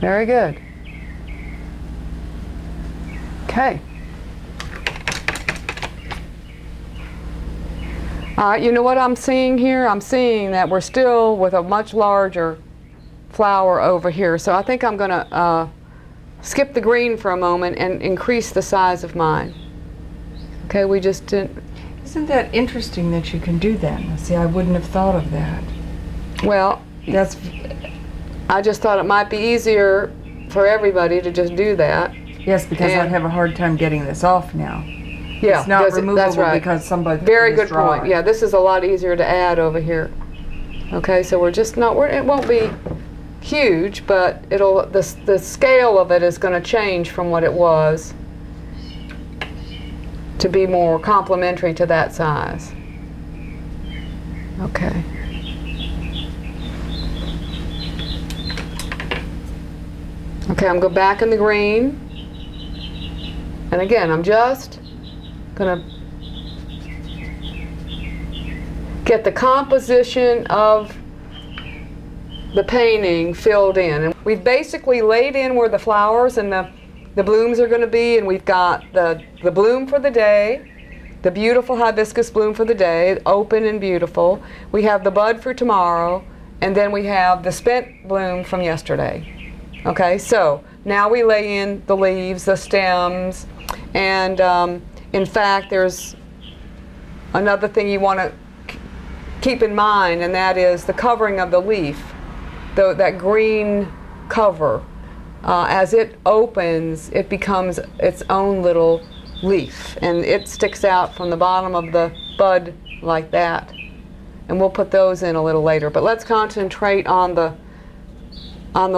Very good. Okay. All right, you know what I'm seeing here? I'm seeing that we're still with a much larger flower over here. So I think I'm going to skip the green for a moment and increase the size of mine. Okay, we just didn't. Isn't that interesting that you can do that? See, I wouldn't have thought of that. Well, I just thought it might be easier for everybody to just do that. Yes, because I'd have a hard time getting this off now. Yeah, it's not removable that's right. because somebody. Very good point. Yeah, this is a lot easier to add over here. Okay, so we're just not. It won't be huge, but it'll. The scale of it is going to change from what it was to be more complementary to that size. Okay. Okay, I'm going back in the green. And again, I'm just going to get the composition of the painting filled in. And we've basically laid in where the flowers and the blooms are going to be, and we've got the bloom for the day, the beautiful hibiscus bloom for the day, open and beautiful. We have the bud for tomorrow, and then we have the spent bloom from yesterday. Okay, so now we lay in the leaves, the stems, and in fact there's another thing you want to keep in mind, and that is the covering of the leaf, that green cover. As it opens, it becomes its own little leaf, and it sticks out from the bottom of the bud like that. And we'll put those in a little later. But let's concentrate on the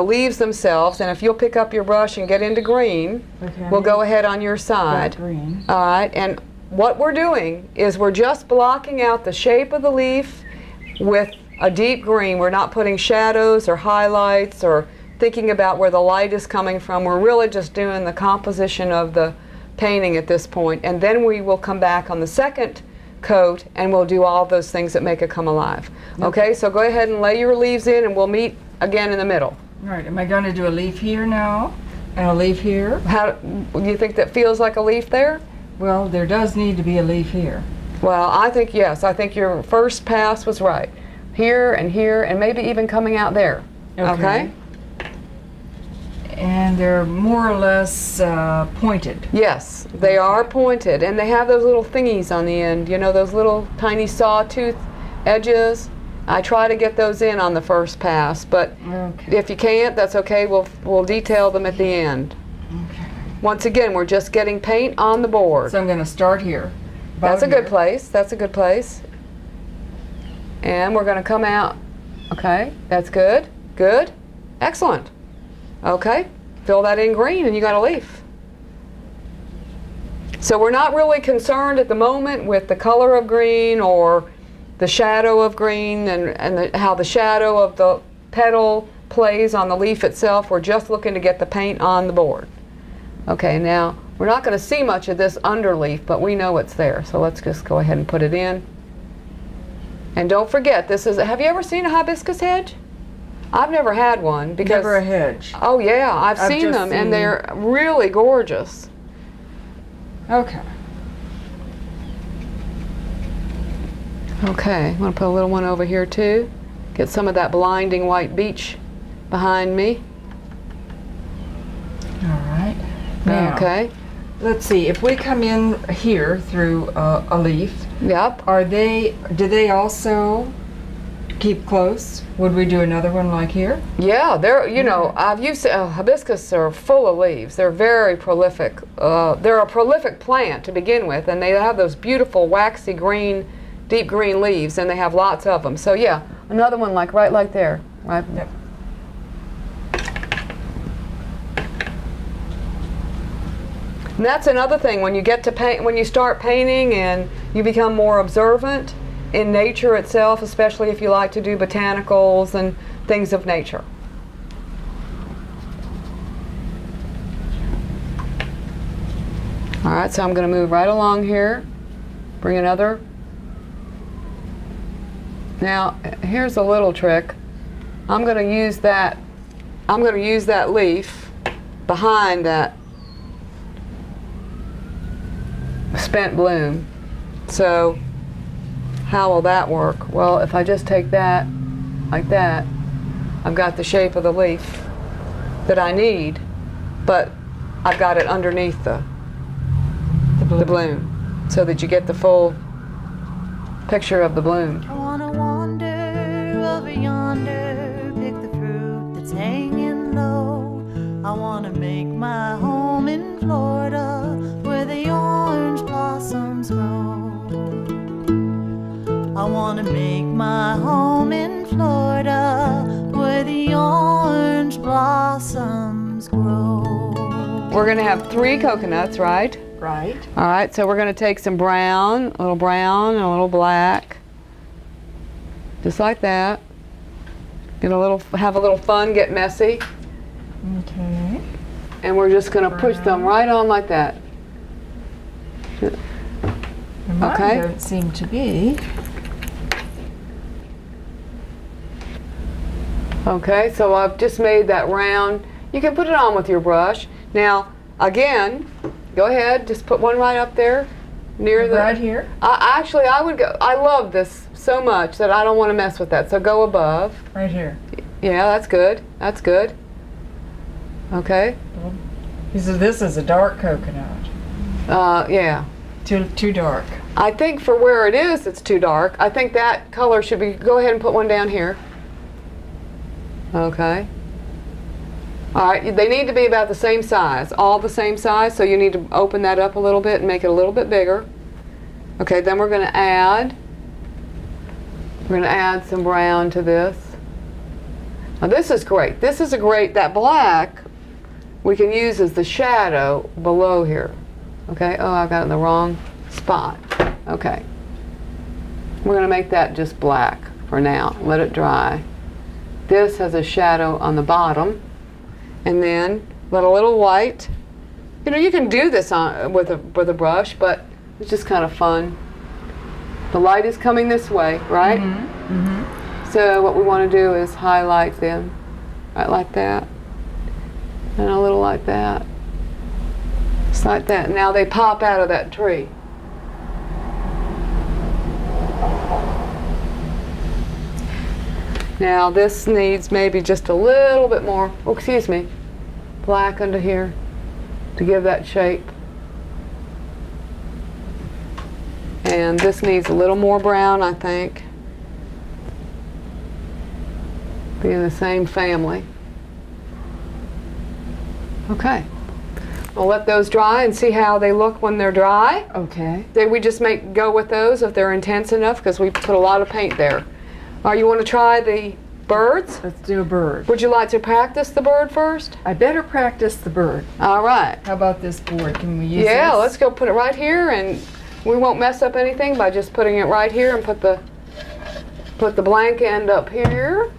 leaves themselves. And if you'll pick up your brush and get into green, okay, we'll go ahead on your side. Green. All right. And what we're doing is we're just blocking out the shape of the leaf with a deep green. We're not putting shadows or highlights or thinking about where the light is coming from. We're really just doing the composition of the painting at this point, and then we will come back on the second coat and we'll do all those things that make it come alive. Okay, so go ahead and lay your leaves in, and we'll meet again in the middle. All right, am I going to do a leaf here now and a leaf here? How do you think that feels like a leaf there? Well, there does need to be a leaf here. Well, I think yes. I think your first pass was right. Here, and maybe even coming out there. Okay? And they're more or less pointed. Yes, they are pointed, and they have those little thingies on the end, you know, those little tiny sawtooth edges. I try to get those in on the first pass, but if you can't, that's okay. We'll detail them at the end. Okay. Once again, we're just getting paint on the board. So I'm going to start here. That's a good place. That's a good place. And we're going to come out. Okay, that's good. Good. Excellent. Okay, fill that in green and you got a leaf. So we're not really concerned at the moment with the color of green or the shadow of green and how the shadow of the petal plays on the leaf itself. We're just looking to get the paint on the board. Okay, now we're not going to see much of this underleaf, but we know it's there. So let's just go ahead and put it in. And don't forget, this is, have you ever seen a hibiscus hedge? I've never had one because... Never a hedge. Oh yeah, I've seen them and they're really gorgeous. Okay. Okay, I'm going to put a little one over here too. Get some of that blinding white beach behind me. All right. Now, okay. Let's see, if we come in here through a leaf, yep. Do they also keep close? Would we do another one like here? Yeah, they're, you know, hibiscus are full of leaves. They're very prolific. They're a prolific plant to begin with, and they have those beautiful waxy green, deep green leaves, and they have lots of them. So yeah, another one right like there. Right. Yep. And that's another thing, when you get to paint, when you start painting and you become more observant in nature itself, especially if you like to do botanicals and things of nature. All right, so I'm going to move right along here, bring another. Now, here's a little trick. I'm going to use that I'm going to use that leaf behind that spent bloom. So how will that work? Well, if I just take that like that, I've got the shape of the leaf that I need, but I've got it underneath the bloom so that you get the full picture of the bloom. I wanna wander over yonder, pick the fruit that's hanging low. I wanna make my home in Florida, where the orange blossoms grow. I wanna make my home in Florida, where the orange blossoms grow. We're going to have 3 coconuts, right? Right. All right, so we're going to take some brown, a little brown and a little black, just like that. Have a little fun, get messy, Okay. and we're just going to push them right on like that. And mine Okay. don't seem to be. Okay, so I've just made that round. You can put it on with your brush. Now, again, go ahead, just put one right up there near the. Right here? Actually, I would go. I love this so much that I don't want to mess with that. So go above. Right here. Yeah, that's good. That's good. Okay. This is a dark coconut. Yeah. Too dark. I think for where it is, it's too dark. I think that color should be. Go ahead and put one down here. Okay. All right, they need to be about the same size, all the same size, so you need to open that up a little bit and make it a little bit bigger. Okay, then we're going to add some brown to this. Now this is great. This is that black we can use as the shadow below here. Okay, oh, I got it in the wrong spot. Okay. We're going to make that just black for now. Let it dry. This has a shadow on the bottom. And then let a little white. You know, you can do this with a brush, but it's just kind of fun. The light is coming this way, right? Mm-hmm. Mm-hmm. So what we want to do is highlight them, right like that, and a little like that, just like that. Now they pop out of that tree. Now this needs maybe just a little bit more, oh, excuse me, black under here to give that shape. And this needs a little more brown, I think. Be in the same family. Okay. I'll let those dry and see how they look when they're dry. Okay. Then we just go with those if they're intense enough, because we put a lot of paint there. You want to try the birds? Let's do a bird. Would you like to practice the bird first? I better practice the bird. All right. How about this board? Can we use this? Yeah, let's go put it right here, and we won't mess up anything by just putting it right here and put the blank end up here.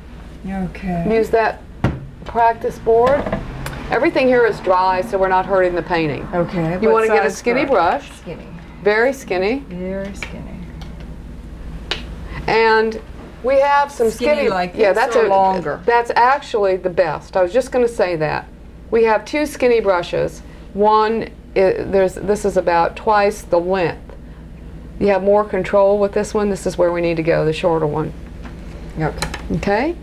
Okay. Use that practice board. Everything here is dry, so we're not hurting the painting. Okay. You want to get a size skinny brush. Skinny. Very skinny. Very skinny. And we have some Skinny like yeah, this that's or longer? That's actually the best. I was just going to say that. We have 2 skinny brushes. One this is about twice the length. You have more control with this one. This is where we need to go, the shorter one. Okay. Okay?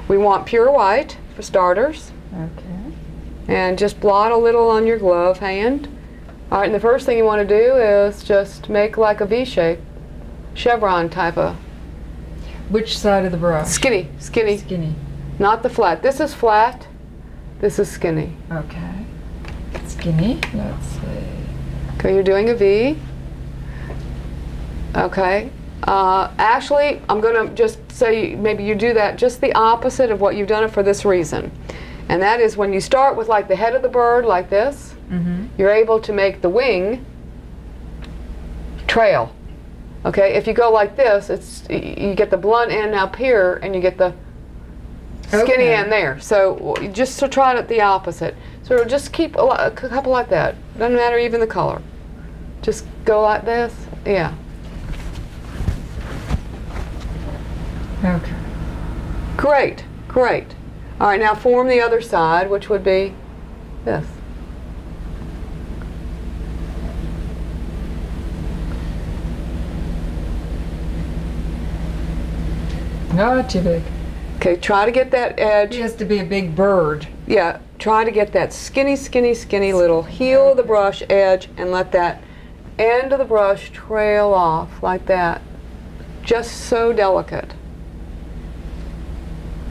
We want pure white for starters. Okay. And just blot a little on your glove hand. All right, and the first thing you want to do is just make like a V shape, chevron type of. Which side of the brush? Skinny. Skinny. Not the flat. This is flat. This is skinny. Okay. Skinny. Let's see. Okay, you're doing a V. Okay. Actually, I'm going to just say maybe you do that just the opposite of what you've done it for this reason. And that is when you start with like the head of the bird like this, you're able to make the wing trail. Okay, if you go like this, you get the blunt end up here and you get the skinny end there. So just to try it the opposite. So just keep a couple like that. Doesn't matter even the color. Just go like this. Yeah. Okay. Great. All All right, now form the other side, which would be this. Not too big. Okay, try to get that edge. He has to be a big bird. Yeah, try to get that skinny, skinny, skinny little heel of the brush edge and let that end of the brush trail off like that. Just so delicate.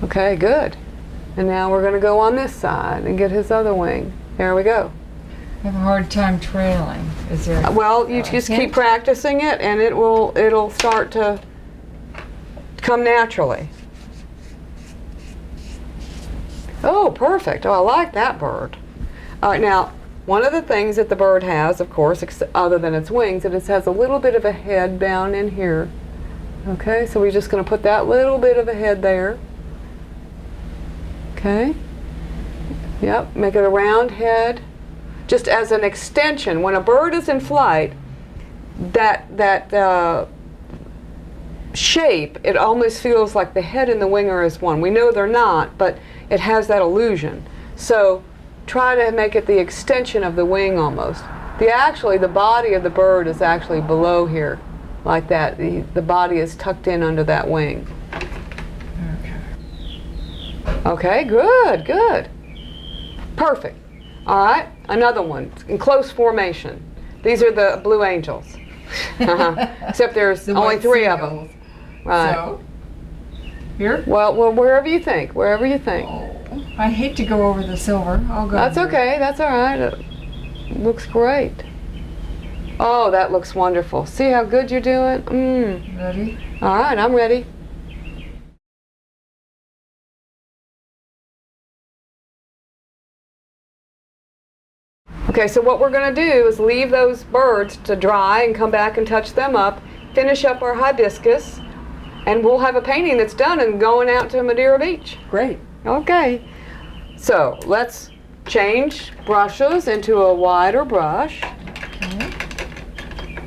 Okay, good. And now we're going to go on this side and get his other wing. There we go. I have a hard time trailing. Is there? Well, you just keep hint? practicing it, and it'll start to come naturally. Oh, perfect. Oh, I like that bird. All right, now, one of the things that the bird has, of course, other than its wings, is it has a little bit of a head down in here. Okay, so we're just going to put that little bit of a head there. Okay. Yep, make it a round head. Just as an extension, when a bird is in flight, that shape, it almost feels like the head and the wing are as one. We know they're not, but it has that illusion. So try to make it the extension of the wing almost. The body of the bird is actually below here, like that. The body is tucked in under that wing. Okay, good, good. Perfect. All right, another one in close formation. These are the blue angels. Except there's The only white 3 of seagulls. them. Right. So, here? Well, wherever you think, wherever you think. Oh, I hate to go over the silver. I'll go That's here. okay, that's all right. It looks great. Oh, that looks wonderful. See how good you're doing? Ready? All right, I'm ready. Okay, so what we're going to do is leave those birds to dry and come back and touch them up, finish up our hibiscus, and we'll have a painting that's done and going out to Madeira Beach. Great. Okay, so let's change brushes into a wider brush. Okay.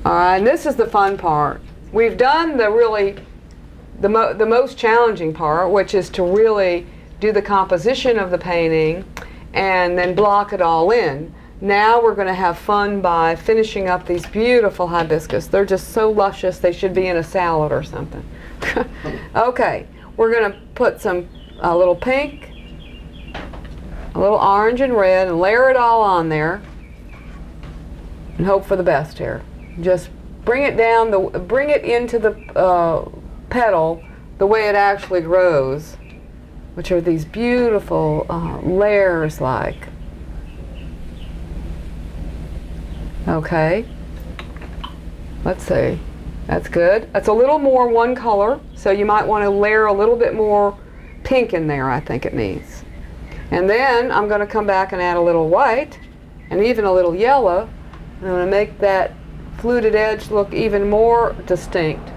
All right, and this is the fun part. We've done the most challenging part, which is to really do the composition of the painting and then block it all in. Now we're going to have fun by finishing up these beautiful hibiscus. They're just so luscious, they should be in a salad or something. Okay, we're going to put a little pink, a little orange and red, and layer it all on there and hope for the best here. Just bring it down, bring it into the petal the way it actually grows, which are these beautiful layers like. Okay, let's see, that's good. That's a little more one color, so you might want to layer a little bit more pink in there, I think it needs. And then I'm going to come back and add a little white and even a little yellow. I'm going to make that fluted edge look even more distinct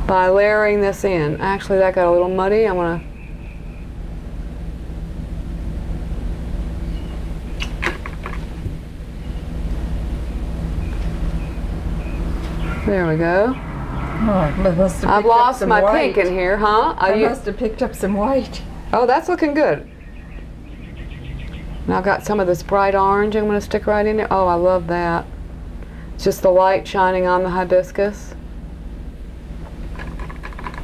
by layering this in. Actually, that got a little muddy. I'm going to there we go. Oh, I must have I've picked up lost some my white. pink in here, huh? I must have picked up some white. Oh, that's looking good. Now I've got some of this bright orange I'm going to stick right in there. Oh, I love that. It's just the light shining on the hibiscus.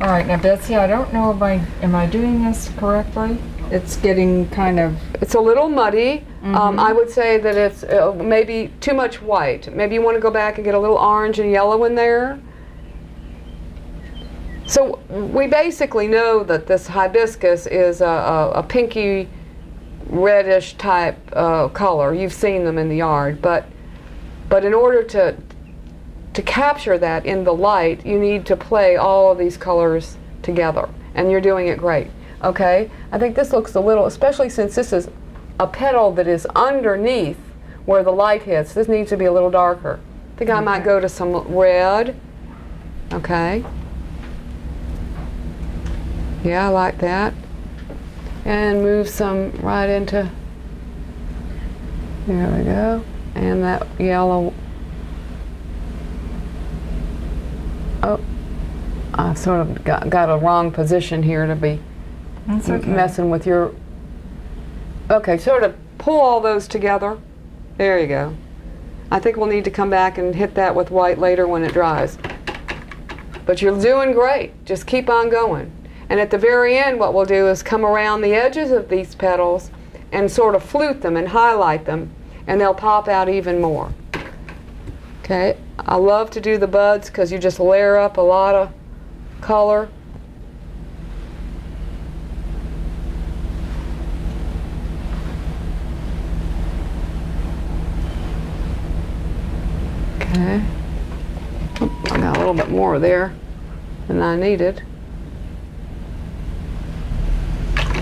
All right, now Betsy, I don't know if am I doing this correctly? It's getting kind of. It's a little muddy. I would say that it's maybe too much white. Maybe you want to go back and get a little orange and yellow in there. So we basically know that this hibiscus is a pinky reddish type color. You've seen them in the yard, but in order to capture that in the light, you need to play all of these colors together, and you're doing it great. Okay, I think this looks a little, especially since this is a petal that is underneath where the light hits, this needs to be a little darker. I think I might go to some red. Okay. Yeah, I like that. And move some right into, there we go. And that yellow. Oh, I've sort of got a wrong position here to be That's okay. messing with your... Okay, sort of pull all those together. There you go. I think we'll need to come back and hit that with white later when it dries. But you're doing great. Just keep on going. And at the very end, what we'll do is come around the edges of these petals and sort of flute them and highlight them, and they'll pop out even more. Okay, I love to do the buds because you just layer up a lot of color. Okay. Oh, I got a little bit more there than I needed.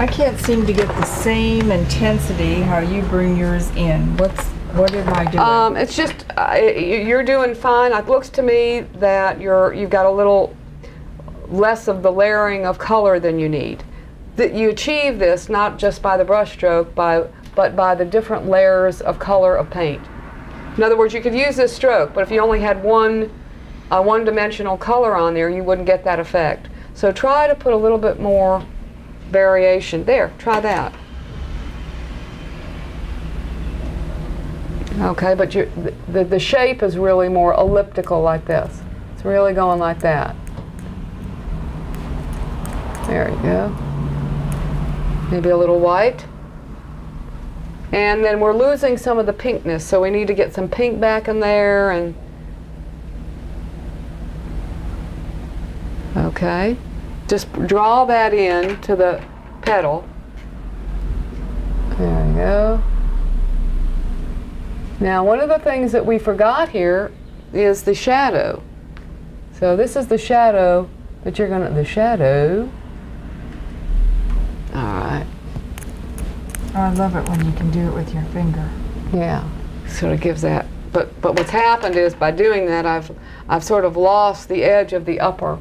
I can't seem to get the same intensity how you bring yours in. What am I doing? It's just you're doing fine. It looks to me that you've got a little less of the layering of color than you need. That you achieve this not just by the brush stroke, but by the different layers of color of paint. In other words, you could use this stroke, but if you only had one-dimensional color on there, you wouldn't get that effect. So try to put a little bit more variation. There, try that. Okay, but the shape is really more elliptical like this. It's really going like that. There you go. Maybe a little white. And then we're losing some of the pinkness, so we need to get some pink back in there. And okay, just draw that in to the petal. There you go. Now, one of the things that we forgot here is the shadow. So this is the shadow that you're gonna, the shadow. All right. Oh, I love it when you can do it with your finger. Yeah, sort of gives that. But what's happened is by doing that, I've sort of lost the edge of the upper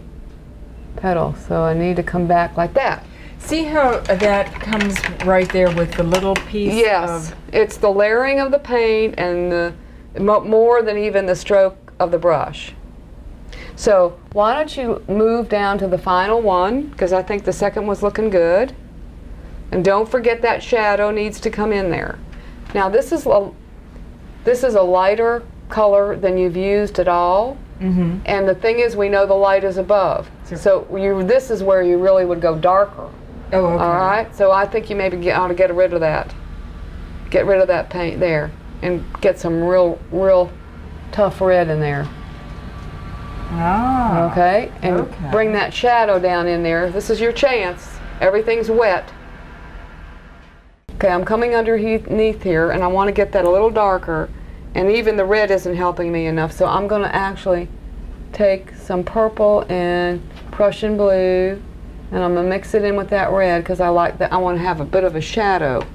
petal. So I need to come back like that. See how that comes right there with the little piece Yes, of... it's the layering of the paint and the more than even the stroke of the brush. So why don't you move down to the final one, because I think the second was looking good. And don't forget that shadow needs to come in there. Now this is a lighter color than you've used at all. Mm-hmm. And the thing is, we know the light is above. Sure. So this is where you really would go darker. Oh, okay. All right, so I think you maybe ought to get rid of that. Get rid of that paint there and get some real tough red in there. Ah. Okay, and okay. bring that shadow down in there. This is your chance. Everything's wet. Okay, I'm coming underneath here, and I want to get that a little darker, and even the red isn't helping me enough, so I'm going to actually take some purple and Prussian blue, and I'm going to mix it in with that red because I like that. I want to have a bit of a shadow.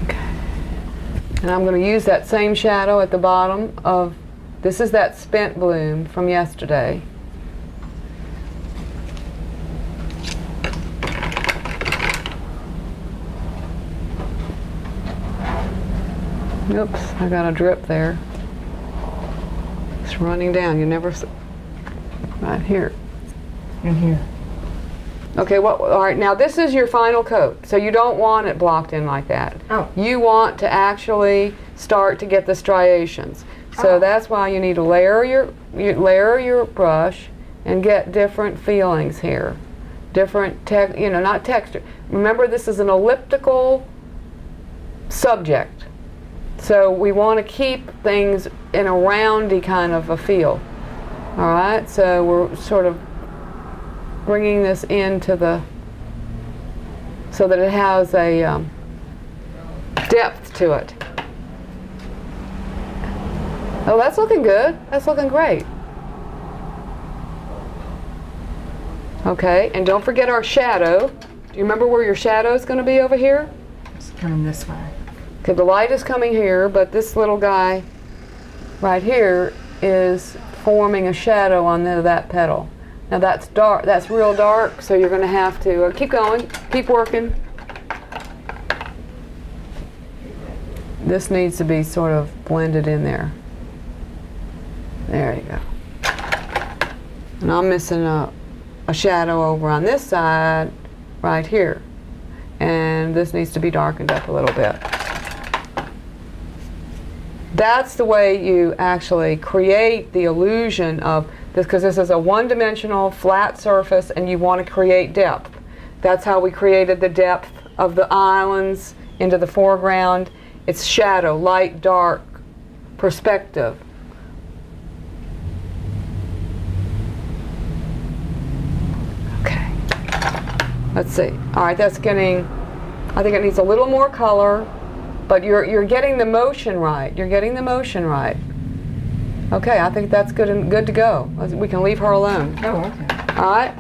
Okay. And I'm going to use that same shadow at the bottom of, this is that spent bloom from yesterday. Oops, I got a drip there. It's running down. You never right here. In here. Okay, all right, now this is your final coat. So you don't want it blocked in like that. Oh. You want to actually start to get the striations. So that's why you need to layer your brush and get different feelings here. Different not texture. Remember, this is an elliptical subject. So we want to keep things in a roundy kind of a feel. All right, so we're sort of bringing this into so that it has a depth to it. Oh, that's looking good. That's looking great. Okay, and don't forget our shadow. Do you remember where your shadow is going to be over here? It's coming this way. Okay, the light is coming here, but this little guy right here is forming a shadow on that petal. Now that's dark. That's real dark, so you're going to have to keep going, keep working. this needs to be sort of blended in there. There you go. And I'm missing a shadow over on this side right here. And this needs to be darkened up a little bit. That's the way you actually create the illusion of this, because this is a one-dimensional flat surface and you want to create depth. That's how we created the depth of the islands into the foreground. It's shadow, light, dark, perspective. Okay. Let's see. All right, that's getting, I think it needs a little more color, but you're getting the motion right. You're getting the motion right. Okay, I think that's good to go. We can leave her alone. Oh, okay. All right.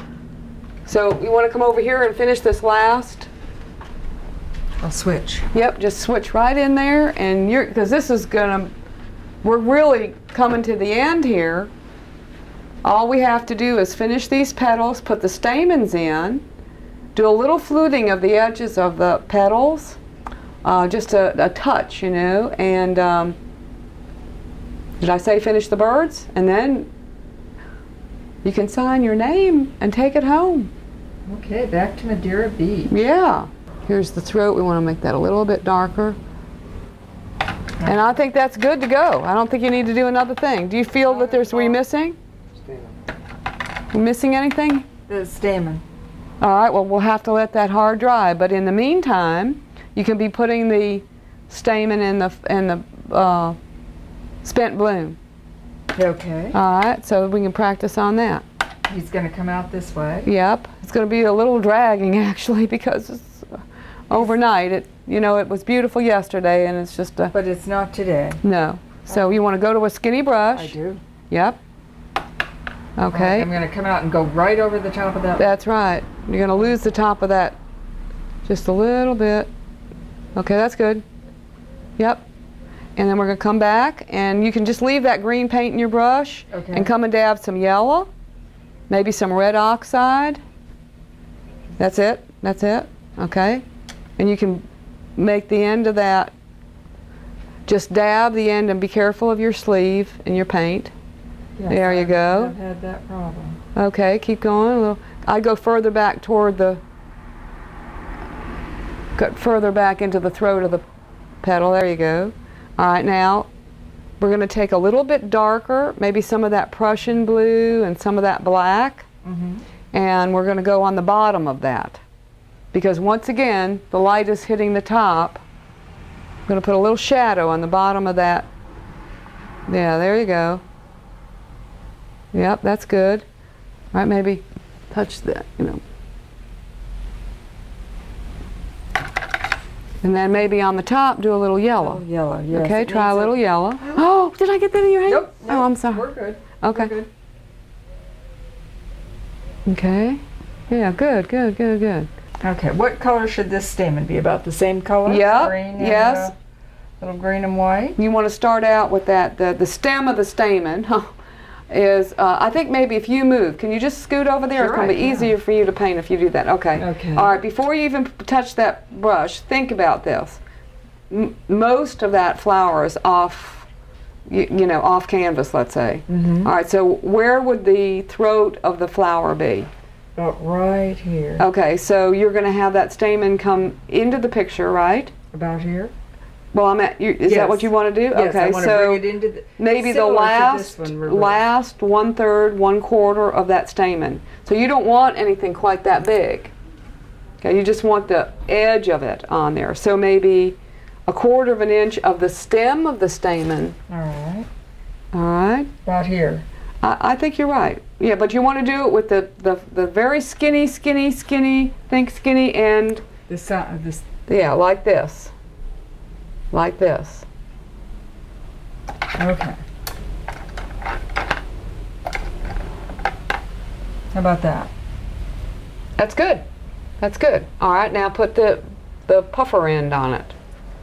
So you want to come over here and finish this last? I'll switch. Yep, just switch right in there, and because this is gonna, we're really coming to the end here. All we have to do is finish these petals, put the stamens in, do a little fluting of the edges of the petals, just a touch, you know, and did I say finish the birds? And then you can sign your name and take it home. Okay, back to Madeira Beach. Yeah. Here's the throat. We want to make that a little bit darker. And I think that's good to go. I don't think you need to do another thing. Do you feel that were you missing? You missing anything? The stamen. All right, well, we'll have to let that hard dry. But in the meantime, you can be putting the stamen in the spent bloom. Okay. All right, so we can practice on that. He's going to come out this way. Yep. It's going to be a little dragging, actually, because it's overnight. It was beautiful yesterday, and it's just But it's not today. no. So you want to go to a skinny brush. I do. Yep. Okay. I'm going to come out and go right over the top of that. That's right. You're going to lose the top of that just a little bit. Okay, that's good. Yep. And then we're going to come back, and you can just leave that green paint in your brush and come and dab some yellow, maybe some red oxide. That's it. That's it. Okay. And you can make the end of that, just dab the end and be careful of your sleeve and your paint. Yes, There you go. I've had that problem. Okay, keep going a little. I go further back toward further back into the throat of the petal. There you go. All right, now we're going to take a little bit darker, maybe some of that Prussian blue and some of that black, and we're going to go on the bottom of that. Because once again, the light is hitting the top. I'm going to put a little shadow on the bottom of that. Yeah, there you go. Yep, that's good. All right, maybe touch that, And then maybe on the top, do a little yellow. Oh, yellow, yes. Okay, try a little yellow. Oh, did I get that in your hand? Nope. Oh, I'm sorry. We're good. Okay. We're good. Okay. Yeah, good. Okay, what color should this stamen be? About the same color? Yep, Green and, yes. little green and white? You want to start out with that, the stem of the stamen is, I think maybe if you move, can you just scoot over there? Sure, It's going to be I can. easier for you to paint if you do that. Okay. Okay. All right, before you even touch that brush, think about this. Most of that flower is off, off canvas, let's say. Mm-hmm. All right, so where would the throat of the flower be? About right here. Okay, so you're going to have that stamen come into the picture, right? About here? Well, is that what you want to do? Yes, okay, I want to so bring it into the... maybe the similar to last this one, reversed. last 1/3, 1/4 of that stamen. So you don't want anything quite that big. Okay, you just want the edge of it on there. So maybe 1/4 of an inch of the stem of the stamen. All right. All right. About here. I think you're right. Yeah, but you want to do it with the very skinny end. This. Yeah, like this. Like this. Okay. How about that? That's good. That's good. All right, now put the puffer end on it.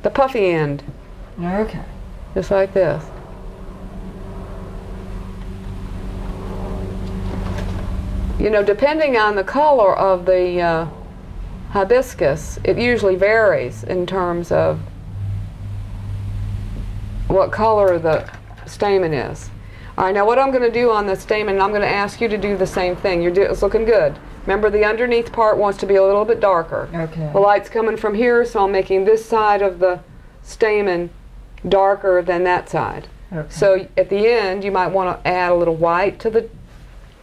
The puffy end. Okay. Just like this. Depending on the color of the hibiscus, it usually varies in terms of what color the stamen is. All right, now what I'm going to do on the stamen, I'm going to ask you to do the same thing. It's looking good. Remember, the underneath part wants to be a little bit darker. Okay. The light's coming from here, so I'm making this side of the stamen darker than that side. Okay. So at the end, you might want to add a little white to the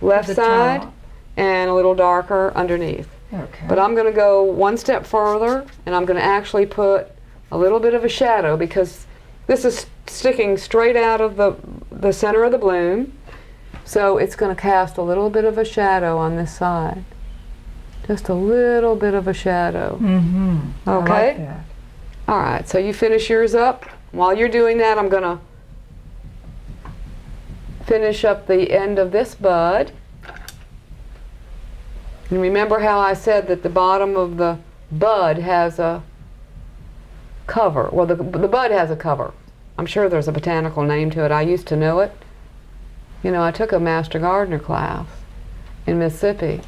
left The side top. and a little darker underneath. Okay. But I'm going to go one step further, and I'm going to actually put a little bit of a shadow, because this is sticking straight out of the center of the bloom. So it's going to cast a little bit of a shadow on this side. Just a little bit of a shadow. Mm-hmm. Okay? I like that. All right, so you finish yours up. While you're doing that, I'm going to finish up the end of this bud. And remember how I said that the bottom of the bud has a cover. Well, the bud has a cover. I'm sure there's a botanical name to it. I used to know it. You know, I took a Master Gardener class in Mississippi.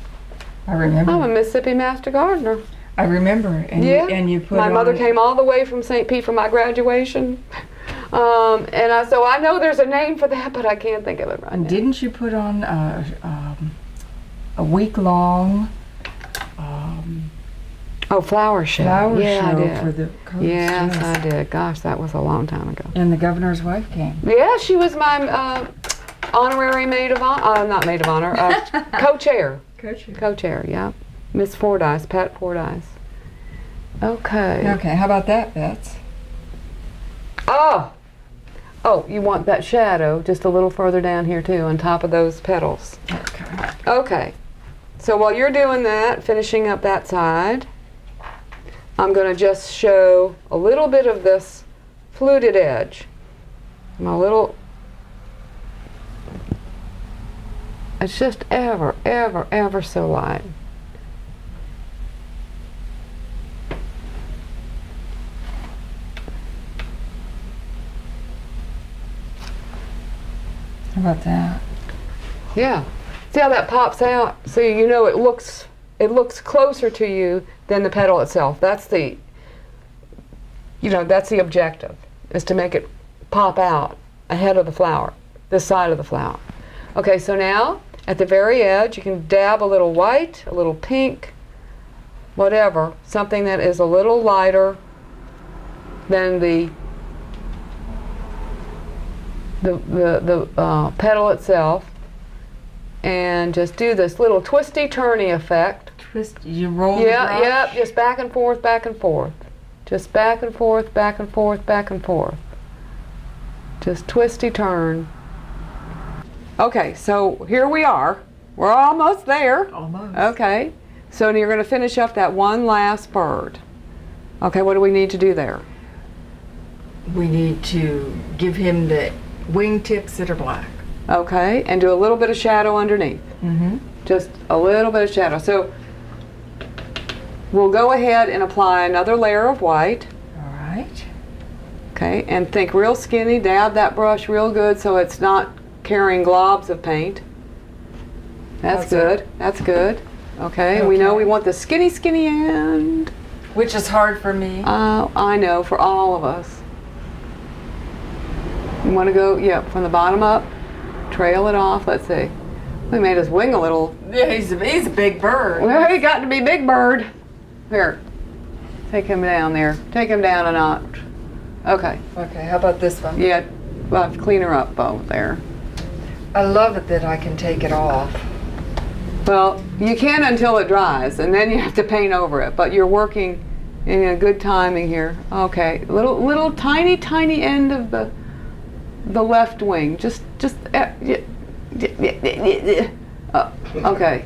I remember. I'm a Mississippi Master Gardener. I remember. And Yeah. you put My mother on- came all the way from St. Pete for my graduation. So I know there's a name for that, but I can't think of it right And now. didn't you put on a week-long Flower show. flower Yeah, I show did. for the coast? Yes, I did. Gosh, that was a long time ago. And the governor's wife came. Yeah, she was my honorary maid of honor. Not maid of honor. Co-chair. Co-chair. Yeah, Miss Fordyce, Pat Fordyce. Okay. Okay, how about that, Bets? Oh, you want that shadow just a little further down here too, on top of those petals. Okay. Okay. So while you're doing that, finishing up that side, I'm going to just show a little bit of this fluted edge. It's just ever so light. How about that? Yeah. See how that pops out? So you know it looks closer to you than the petal itself. That's the objective, is to make it pop out ahead of the flower, this side of the flower. Okay, so now at the very edge you can dab a little white, a little pink, whatever, something that is a little lighter than the petal itself, and just do this little twisty-turny effect. Twist, you roll the Yeah, brush? yep, just back and forth, back and forth. Just back and forth, back and forth, back and forth. Just twisty turn. Okay, so here we are. We're almost there. Almost. Okay, so you're going to finish up that one last bird. Okay, what do we need to do there? We need to give him the wingtips that are black. Okay, and do a little bit of shadow underneath. Mm-hmm. Just a little bit of shadow. So we'll go ahead and apply another layer of white. All right. Okay, and think real skinny, dab that brush real good so it's not carrying globs of paint. That's good, that's good. Okay, we know Okay. we want the skinny end. Which is hard for me. I know, for all of us. You want to go, from the bottom up, trail it off. Let's see. We made his wing a little. Yeah, he's a big bird. Well, he got to be Big Bird. Here, take him down there. Take him down a notch. Okay, Okay, how about this one? yeah, we'll have to clean her up both there. I love it that I can take it off. Well, you can until it dries, and then you have to paint over it. But you're working in a good timing here. Okay, little tiny end of the left wing. Okay. Okay,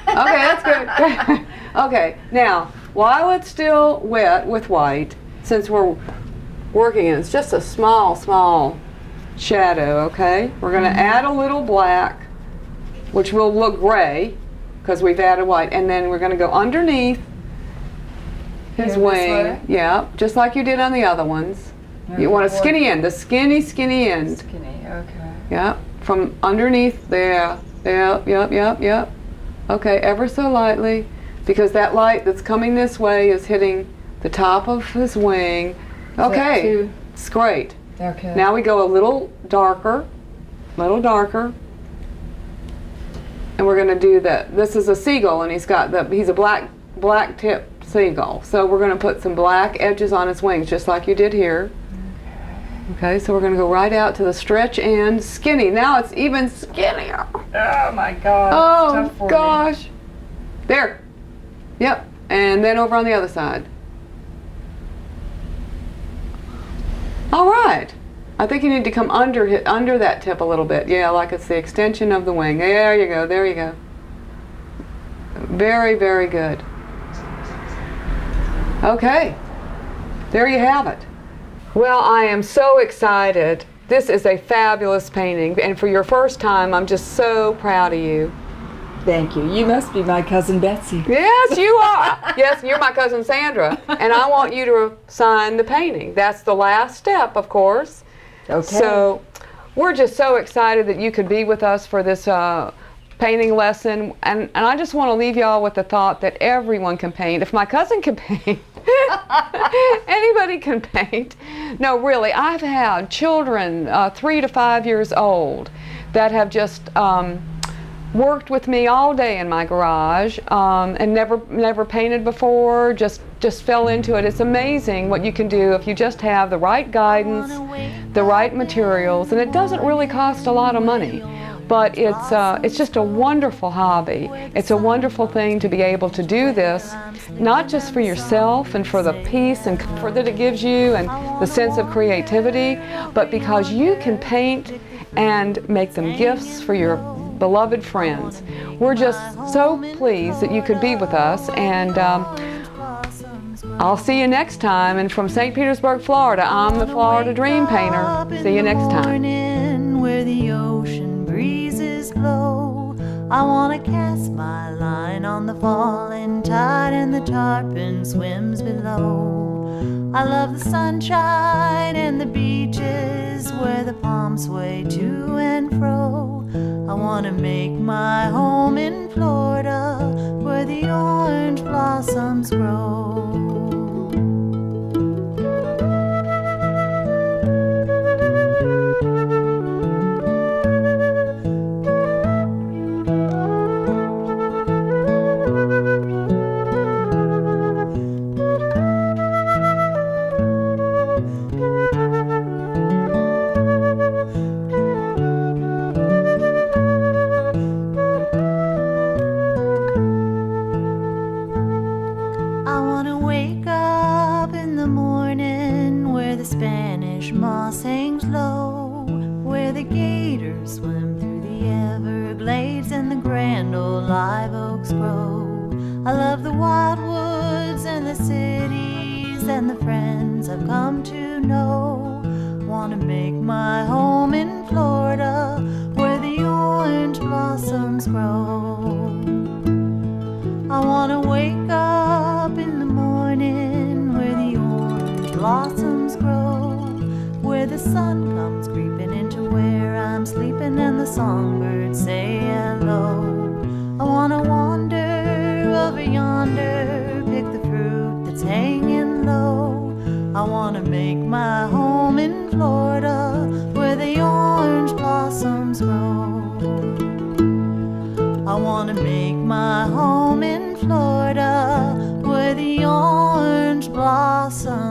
that's good. Okay, now while it's still wet with white, since we're working it's just a small shadow. Okay, we're going to add a little black, which will look gray because we've added white, and then we're going to go underneath his Here, this wing. way? Yeah, just like you did on the other ones. You want a skinny end, the skinny end. Skinny, okay. Yeah, from underneath there. Yep. Okay, ever so lightly, because that light that's coming this way is hitting the top of his wing. Okay, too- it's great. Okay. Now we go a little darker, and we're going to do this is a seagull, and he's a black tip seagull. So we're going to put some black edges on his wings, just like you did here. Okay, so we're going to go right out to the stretch end, skinny. Now it's even skinnier. Oh my God. Oh It's tough for gosh. me. There. Yep. And then over on the other side. All right. I think you need to come under that tip a little bit. Yeah, like it's the extension of the wing. There you go. There you go. Very, very good. Okay. There you have it. Well, I am so excited. This is a fabulous painting, and for your first time, I'm just so proud of you. Thank you. You must be my cousin Betsy. Yes, you are. Yes, you're my cousin Sandra, and I want you to sign the painting. That's the last step, of course. Okay. So we're just so excited that you could be with us for this painting lesson, and I just want to leave y'all with the thought that everyone can paint. If my cousin can paint, anybody can paint. No, really, I've had children 3 to 5 years old that have just worked with me all day in my garage and never painted before, just fell into it. It's amazing what you can do if you just have the right guidance, the right materials, and it doesn't really cost a lot of money. But it's just a wonderful hobby. It's a wonderful thing to be able to do this, not just for yourself and for the peace and comfort that it gives you and the sense of creativity, but because you can paint and make them gifts for your beloved friends. We're just so pleased that you could be with us, and I'll see you next time. And from St. Petersburg, Florida, I'm the Florida Dream Painter. See you next time. Where the ocean breezes blow, I wanna cast my line on the falling tide, and the tarpon swims below. I love the sunshine and the beaches where the palms sway to and fro. I wanna make my home in Florida where the orange blossoms grow. Spanish moss hangs low, where the gators swim through the Everglades and the grand old live oaks grow. I love the wildwoods and the cities and the friends I've come to know. Want to make my home in Florida where the orange blossoms grow. I want to wake up in the morning where the orange blossoms grow, where the sun comes creeping into where I'm sleeping and the songbirds say hello. I wanna wander over yonder, pick the fruit that's hanging low. I wanna make my home in Florida where the orange blossoms grow. I wanna make my home in Florida where the orange blossoms